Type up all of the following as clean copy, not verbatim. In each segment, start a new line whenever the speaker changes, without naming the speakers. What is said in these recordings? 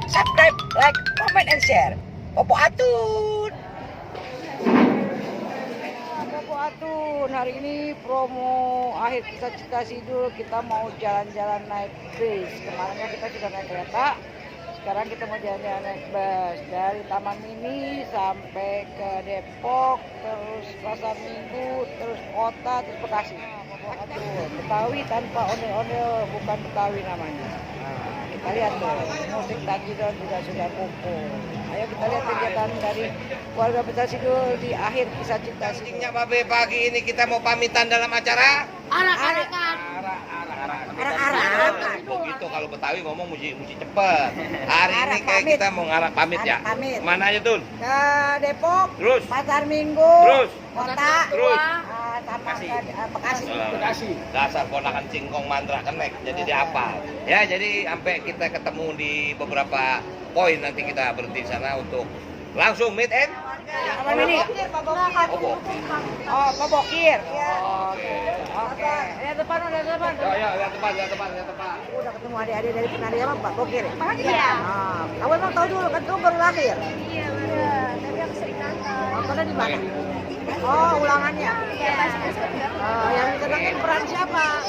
Subscribe, like, comment, and share. Popo Atun. Popo Atun, hari ini promo akhir Kisah Cinta Sidul. Kita mau jalan-jalan naik bis. Kemarinnya kita sudah naik kereta. Sekarang kita mau jalan-jalan naik bus dari Taman Mini sampai ke Depok, terus Pasar Minggu, terus kota, terus Bekasi. Betawi tanpa ondel-ondel, bukan Betawi namanya. Nah, kita lihat tuh, musik Tanjidor juga sudah kumpul. Ayo kita lihat kegiatan dari keluarga Betasidul di akhir Kisah Cinta Sidul.
Babe, pagi ini kita mau pamitan dalam acara
Arak-arakan.
Begitu kalau Betawi ngomong mesti cepet. Hari ini kayak kita mau ngarak pamit ya. Mana aja tuh?
Ke Depok,
Terus
Pasar Minggu,
terus
kota,
terus
sama ke Bekasi.
dasar ponakan cingkong mantra kenek jadi dihafal. Ya, jadi sampai kita ketemu di beberapa poin, nanti kita berhenti di sana untuk langsung meet and
Apa ini? Oh, Pabokir. Oke. Lihat depan, lihat depan.
ya, lihat depan.
Udah ketemu adik-adik dari Penaria sama Pak Bokir ya?
Iya.
Nah, kamu emang tahu dulu kan kamu baru lahir?
Iya benar, tapi aku sering nonton.
Nontonnya di mana? Oh, ulangannya.
Iya, pas juga.
Yang dikenangin peran siapa?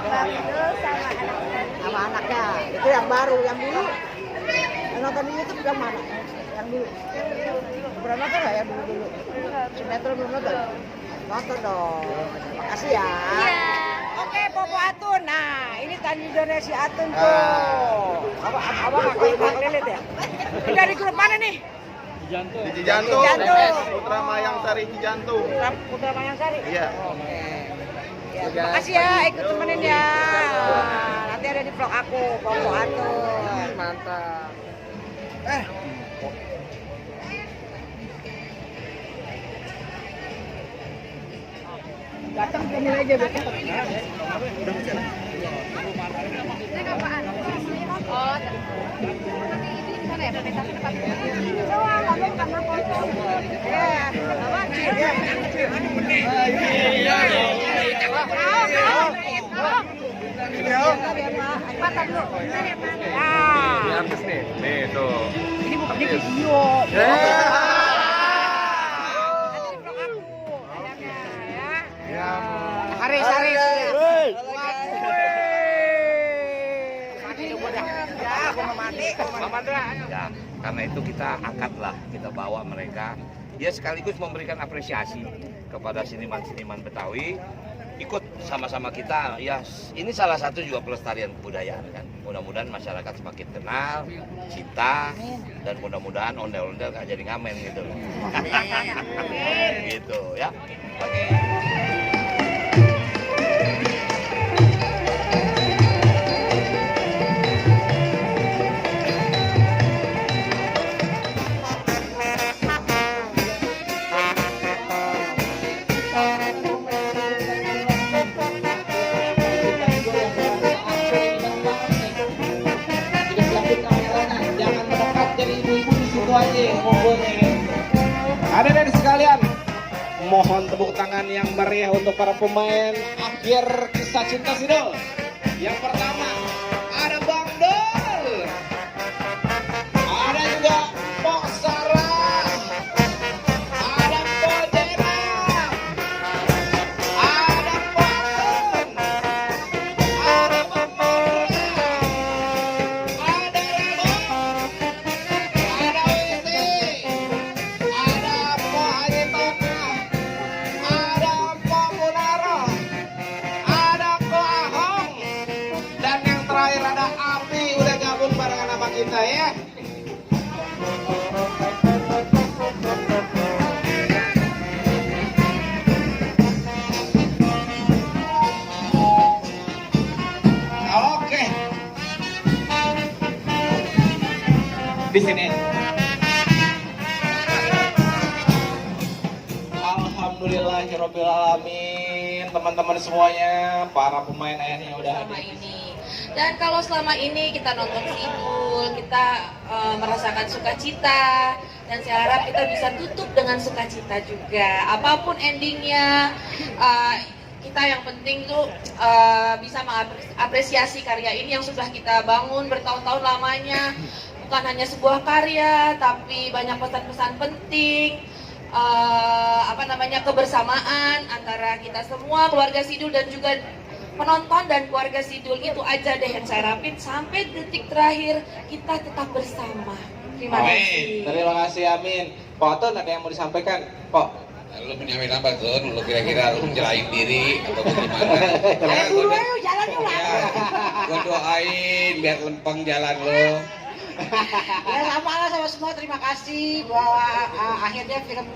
Bang Dul sama anaknya.
Sama anaknya. Itu yang baru, yang dulu. Yang nonton di YouTube yang mana? Yang dulu. Pernah nonton nggak yang dulu? Sinetron belum nonton? Nonton dong. Terima kasih ya.
Iya.
Oke, Popo Atun. Nah, ini Tanjidornya si Atun tuh. Abang nggak kalau bang lelet ya? Ini dari grup mana nih?
Di Cijantung. Putra Mayang Sari Cijantung.
Putra Mayang Sari?
Iya.
Oke. Ya, terima kasih ya, ikut temenin ya. Nanti ada di vlog aku, Popo Atun.
Mantap.
Datang ke aja besok.
Oh, nanti di sana ya, kereta ke depan. Coba kamu karena kosong.
Ini artis nih. Nih tuh.
Ini video. Haris.
Ya, karena itu kita angkatlah, kita bawa mereka. Dia sekaligus memberikan apresiasi kepada seniman-seniman Betawi. Ikut sama-sama kita, ya ini salah satu juga pelestarian kebudayaan kan. Mudah-mudahan masyarakat semakin kenal, cinta, dan mudah-mudahan ondel-ondel gak jadi ngamen gitu. Gitu ya. Oke.
Ada dari sekalian, mohon tepuk tangan yang meriah untuk para pemain akhir Kisah Cinta Sidul. Yang pertama ada Bang Dul, ada juga Pok Sarah, ada Pok Jena, ada Pok Tun, ada Bang Mulna, ada Ramon, ada Witi, ada Pok Haji Tona, ada Pok Munaro, ada Ko Ahong, dan yang terakhir ada Api udah gabung barengan sama kita ya. Oke. Di sini. Alhamdulillahirobbilalamin, teman-teman semuanya, para pemain ayahnya udah
selama
hadir.
ini. Dan kalau selama ini kita nonton Sidul, kita merasakan sukacita, dan saya harap kita bisa tutup dengan sukacita juga. Apapun endingnya, kita yang penting tuh bisa mengapresiasi karya ini yang sudah kita bangun bertahun-tahun lamanya. Bukan hanya sebuah karya, tapi banyak pesan-pesan penting, kebersamaan antara kita semua, keluarga Sidul dan juga penonton dan keluarga Sidul. Itu aja deh yang saya rapin sampai detik terakhir kita tetap bersama. Terima kasih.
Terima kasih, amin. Pak Atun, ada yang mau disampaikan? Pak.
Lu punya apa tuh? Lu kira-kira lu menjelain diri atau bagaimana?
Ayo dulu ayo jalan yuk lah.
Gua doain biar lempeng jalan lu.
Ya sama semua, terima kasih bahwa akhirnya film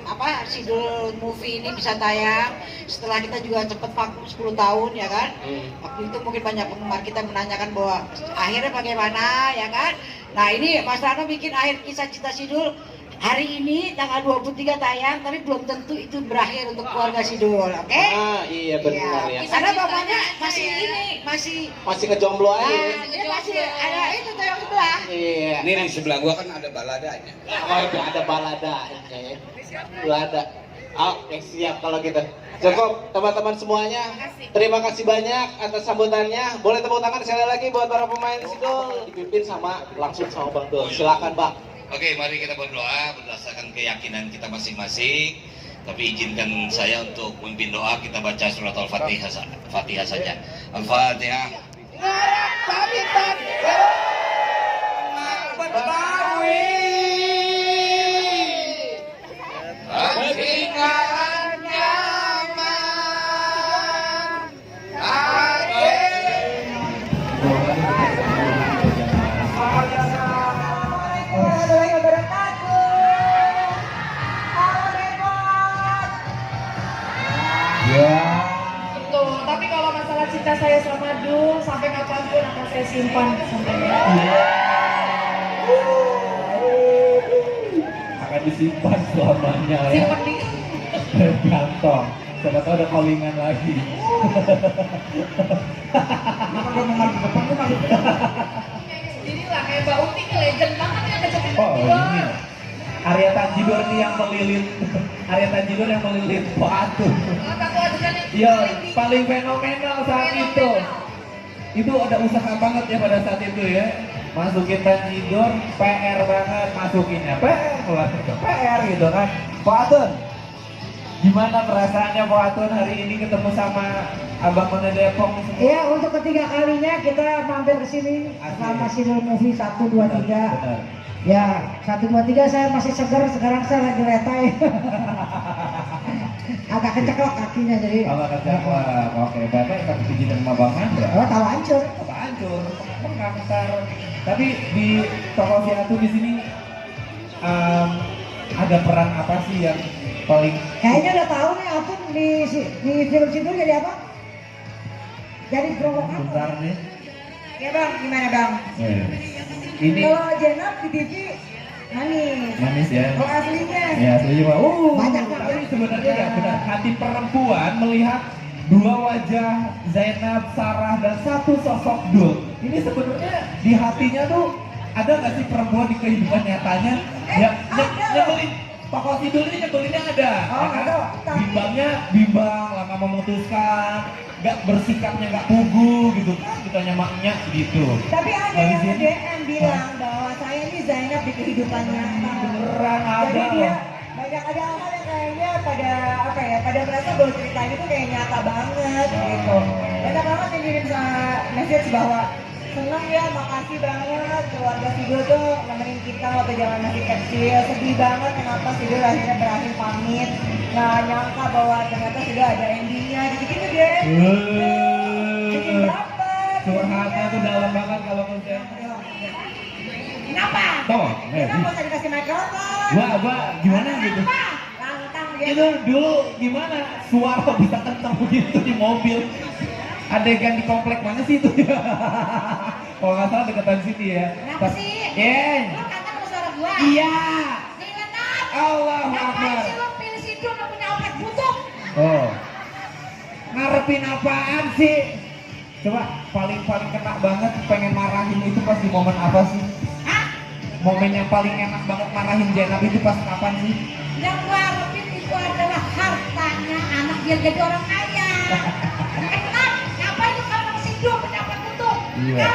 Sidul movie ini bisa tayang setelah kita juga cepet vakum 10 tahun ya kan. Waktu itu mungkin banyak penggemar kita menanyakan bahwa akhirnya bagaimana ya kan. Nah ini Mas Rano bikin akhir kisah cinta Sidul hari ini tanggal 23 tayang, tapi belum tentu itu berakhir untuk keluarga Sidul, oke?
Iya benar ya.
Karena bapaknya masih
ngejomblo aja.
dia masih ada itu tuh yang sebelah.
Iya.
Ini di sebelah gua kan ada baladanya.
Oh, ada baladanya ya. Balada. Oke, siap kalau gitu. Cukup teman-teman semuanya. Terima kasih banyak atas sambutannya. Boleh tepuk tangan sekali lagi buat para pemain Sidul, dipimpin langsung sama Bang Dul. Silakan, Bang.
Oke, mari kita berdoa berdasarkan keyakinan kita masing-masing. Tapi izinkan saya untuk memimpin doa, kita baca surat Al-Fatihah saja. Al-Fatihah.
Betul, tapi kalau masalah cinta saya sama Dul sampai kapanpun akan saya simpan sampai
akan disimpan selamanya ya.
simpan di
Kantong. Siapa tahu ada callingan lagi.
sendiri lah kayak Mbak Uti nih legend banget ya kecapin
Oh ini Arya Tanjidor nih yang melilit. Arya Tanjidor yang melilit Pak Atun.
satu adegan yang
Iya, paling fenomenal saat itu. Itu ada usaha banget ya pada saat itu ya. Masukin Tanjidor, PR banget masukinnya. PR, keluarin ke PR gitu kan. Pak Atun, gimana perasaannya Pak Atun hari ini ketemu sama Abang None Depok?
Ya, untuk ketiga kalinya kita mampir ke sini sama Sidul Movie 1, 2, 3.
Benar.
Ya, 1, 2, 3 saya masih segar, sekarang saya lagi retai. Agak keceklek kakinya jadi.
Kalau keceklek, oke. Bapak ikut pijitan sama Bang Andra.
Oh, tahu hancur.
Apa hancur? Pengantar. Tapi di toko si Atun di sini ada peran apa sih yang paling?
Kayaknya udah tahu nih Atun di film Sidul jadi apa? Jadi provokator.
Bentar nih.
Ya Bang, gimana Bang?
Ini
Kalau Jenab di TV
manis ya.
kalau aslinya
Ya, setuju Pak.
Banyak, Pak.
Tapi sebenarnya ya benar hati perempuan melihat dua wajah Zainab, Sarah dan satu sosok Dul. Ini sebenarnya di hatinya tuh ada nggak sih perempuan di kehidupan nyatanya yang nyebelin? Tokoh Sidul ini nyebelinnya ada.
Oh,
ya kan?
ada.
Bimbangnya bimbang, lama memutuskan, nggak bersikapnya nggak pugu gitu kan, ditanya maknya gitu.
tapi ada
Dari
yang
sini?
DM bilang bahwa saya ini Zainab di kehidupan nyata.
Beneran ada.
Jadi dia banyak ada hal yang kayaknya pada merasa bahwa cerita itu kayak nyata banget gitu. Banyak banget yang kirim message bahwa seneng ya, makasih banget keluarga Sidul tuh nemenin kita waktu zaman masih kecil. Sedih banget kenapa Sidul akhirnya berakhir pamit. Nggak nyangka bahwa ternyata sudah ada endingnya gitu-gitu deh. Bikin baper.
Curhatnya tuh dalam banget kalau menurut saya.
Kenapa?
Toh,
Kita nggak usah dikasih mikrofon.
Gua gimana gitu?
Lantang dia.
Itu dulu gimana suara bisa kencang begitu di mobil? Adegan di komplek mana sih itu? Kalau nggak salah deketan sini ya.
Kenapa sih? Lo kata sama suara gua.
Iya.
Siletan.
Allahu
Ngapain
Akbar.
sih lo pilih Sidul lo punya obat busuk?
Oh. Ngarepin apaan sih? Coba paling kena banget pengen marahin itu pas di momen apa sih?
Hah?
Momen yang paling enak banget marahin Zainab itu pas kapan sih?
Yang gua harapin itu adalah hartanya anak biar jadi orang kaya.
Iya.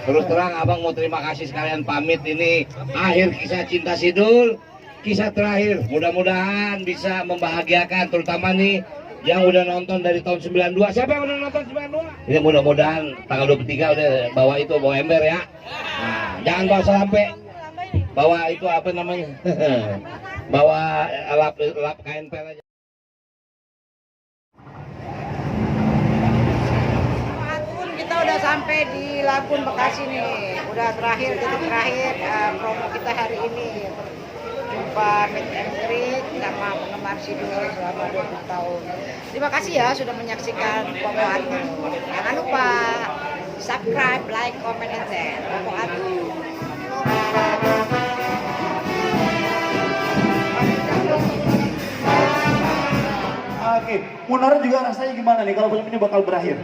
Terus terang abang mau terima kasih sekalian pamit, ini akhir kisah cinta Sidul, kisah terakhir. Mudah-mudahan bisa membahagiakan terutama nih yang udah nonton dari tahun 92. Siapa yang udah nonton 92? Ini mudah-mudahan tanggal 23 udah bawa ember ya. Nah, jangan bawa selampe. Bawa itu apa namanya? Bawa lap kain pel aja.
Kita udah sampai di Lagun Bekasi nih, udah terakhir promo kita hari ini. Jumpa meet and greet sama penggemar Sidul selama 20 tahun. Terima kasih ya sudah menyaksikan Popo Atu. Jangan lupa subscribe, like, comment, and share. Popo Atu.
Oke, Munara juga rasanya gimana nih kalau film ini bakal berakhir?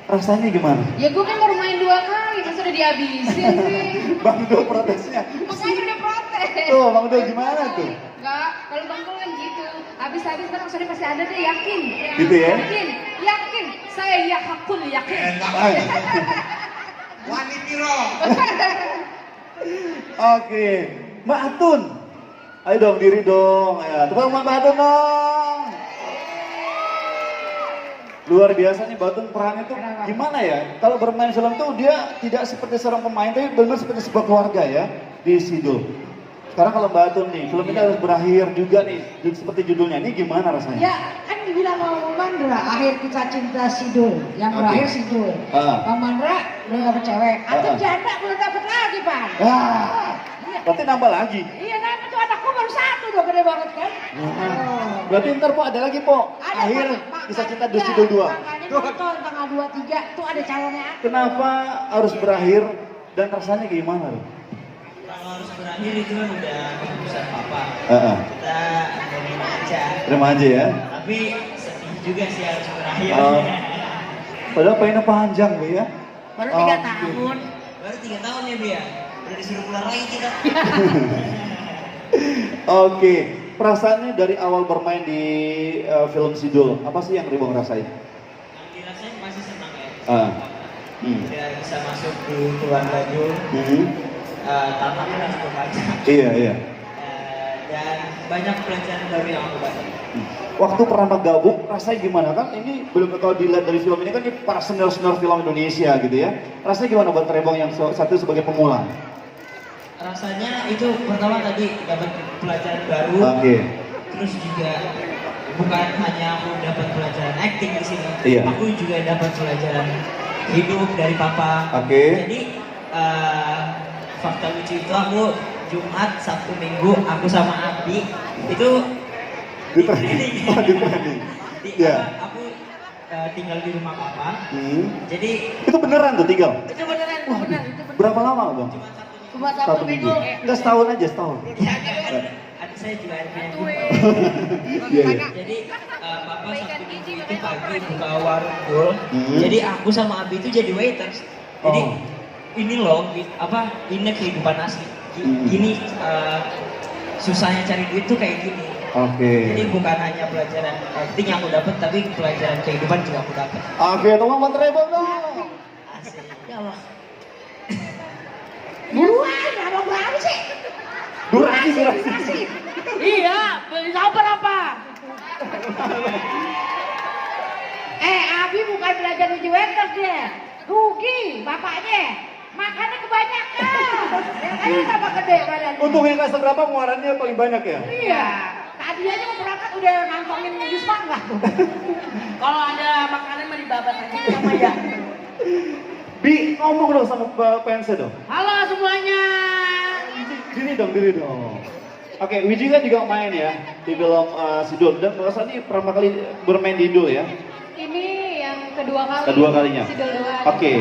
Rasanya gimana?
Ya gue kan baru main 2 kali, masa udah dihabisin sih.
Bang Dul protesnya.
Makanya udah protes.
Tuh, Bang Dul gimana tuh?
Enggak, kalau Bang Dul kan gitu. Habis-habis kan maksudnya pasti ada deh, yakin.
Gitu ya?
Yakin. Saya yakin.
Wanitiro.
Oke, Mbak Atun. Ayo dong, diri dong. Ya, tepuk tangan Mbak Atun dong. Luar biasa nih Batun, perannya tuh gimana ya? Kalau bermain film tuh dia tidak seperti seorang pemain, tapi benar seperti sebuah keluarga ya di Sidul. Sekarang kalau Mbak Atun nih, film ini harus berakhir juga nih, seperti judulnya. Ini gimana rasanya?
Ya, kan dibilang sama Mandra, akhir kisah cinta Sidul. Yang berakhir Sidul. Bang Mandra udah dapet cewek. Atau janda belum dapet lagi, Pak.
Berarti nambah lagi.
Iya, kan itu anakku baru 1 udah gede banget kan.
Berarti ntar Po ada lagi Po.
Ada,
Akhir
Pak,
kisah cinta
makanya
Sidul 2.
Makanya nonton tanggal 23 tuh ada calonnya.
Kenapa harus berakhir dan rasanya gimana?
Kalau harus berakhir itu kan udah keputusan papa. Kita terima aja.
Terima aja ya.
Tapi sedih juga sih harus berakhir.
Padahal pengennya panjang Bu ya.
Baru 3 tahun.
Baru 3 tahun ya Bu ya. Udah disuruh keluar lagi kita.
Oke, perasaannya dari awal bermain di film Sidul, apa sih yang Ribong rasain?
Yang dirasain masih senang ya. Udah bisa masuk di keluarga Jul. Tantangan cukup banyak.
Iya.
Dan banyak pelajaran baru yang aku dapat.
Waktu pertama gabung, rasanya gimana kan? Ini belum kalau dilihat dari film ini kan ini para senior-senior film Indonesia gitu ya. Rasanya gimana buat Ribong yang satu sebagai pemula?
Rasanya itu pertama tadi dapat pelajaran baru. Terus juga bukan hanya aku dapat pelajaran acting di sini, aku juga dapat pelajaran hidup dari papa. Jadi fakta lucu itu aku Jumat, Sabtu, Minggu aku sama Abi itu di training. Aku tinggal di rumah papa. Jadi
itu beneran tuh tinggal?
Itu beneran.
Berapa lama Bang?
Cuma 1 minggu.
Enggak setahun aja, setahun.
Ada saya juga ada penyakit. Jadi papa Sabtu Minggu itu pagi buka warung Dul. Jadi aku sama Abi itu jadi waiters. Jadi ini loh ini kehidupan asli. Gini susahnya cari duit tuh kayak gini. Jadi bukan hanya pelajaran acting yang aku dapat, tapi pelajaran kehidupan juga aku dapat.
Teman buat Ribong dong.
Asik.
Ya Allah. Buruan, apa berapa sih?
Durasi.
Iya, beli sabar apa? Abi bukan belajar jadi waiter deh. Rugi bapaknya. Makannya kebanyakan. Ayo tambah gede badannya.
Untuk yang kelas berapa pengeluarannya paling banyak ya?
Iya. Tadi aja mau berangkat udah ngantongin jus mangga. Kalau ada makanan mah dibabat aja sama ya.
Bi, ngomong dong sama fansnya dong.
Halo semuanya.
Diri dong. Oke, Wiji kan juga main ya di film Sidul dan merasa ini pertama kali bermain di Indo ya.
Ini yang kedua kali.
Kedua kalinya.
Sidul 2.
Oke.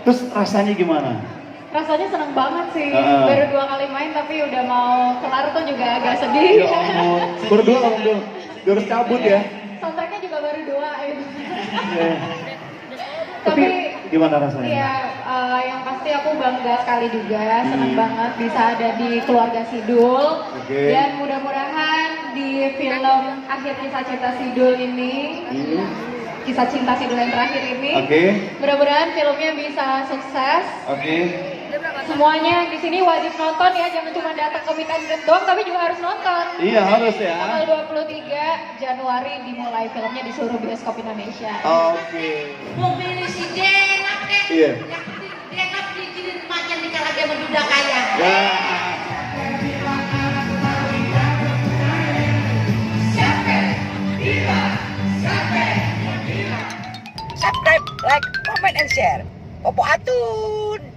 Terus rasanya gimana?
Rasanya seneng banget sih. Baru 2 kali main tapi udah mau kelar tuh juga agak sedih.
Ya ampun. Berdua dong, harus cabut ya.
Soundtracknya juga baru 2 gitu.
Tapi gimana rasanya?
Iya, yang pasti aku bangga sekali juga, seneng banget bisa ada di keluarga Sidul. Dan mudah-mudahan di film Akhir Kisah Cinta Sidul ini, Kisah Cinta Sidul yang terakhir ini, mudah-mudahan filmnya bisa sukses. Semuanya di sini wajib nonton ya, jangan cuma datang ke meet and greet doang, tapi juga harus nonton.
Iya harus ya.
Tanggal 23 Januari dimulai filmnya di seluruh bioskop Indonesia.
Mau pilih si Denap deh.
Iya.
Denap dijinin emaknya nih kalau dia menduda kaya.
Subscribe, like, comment, and share. Popo Atun.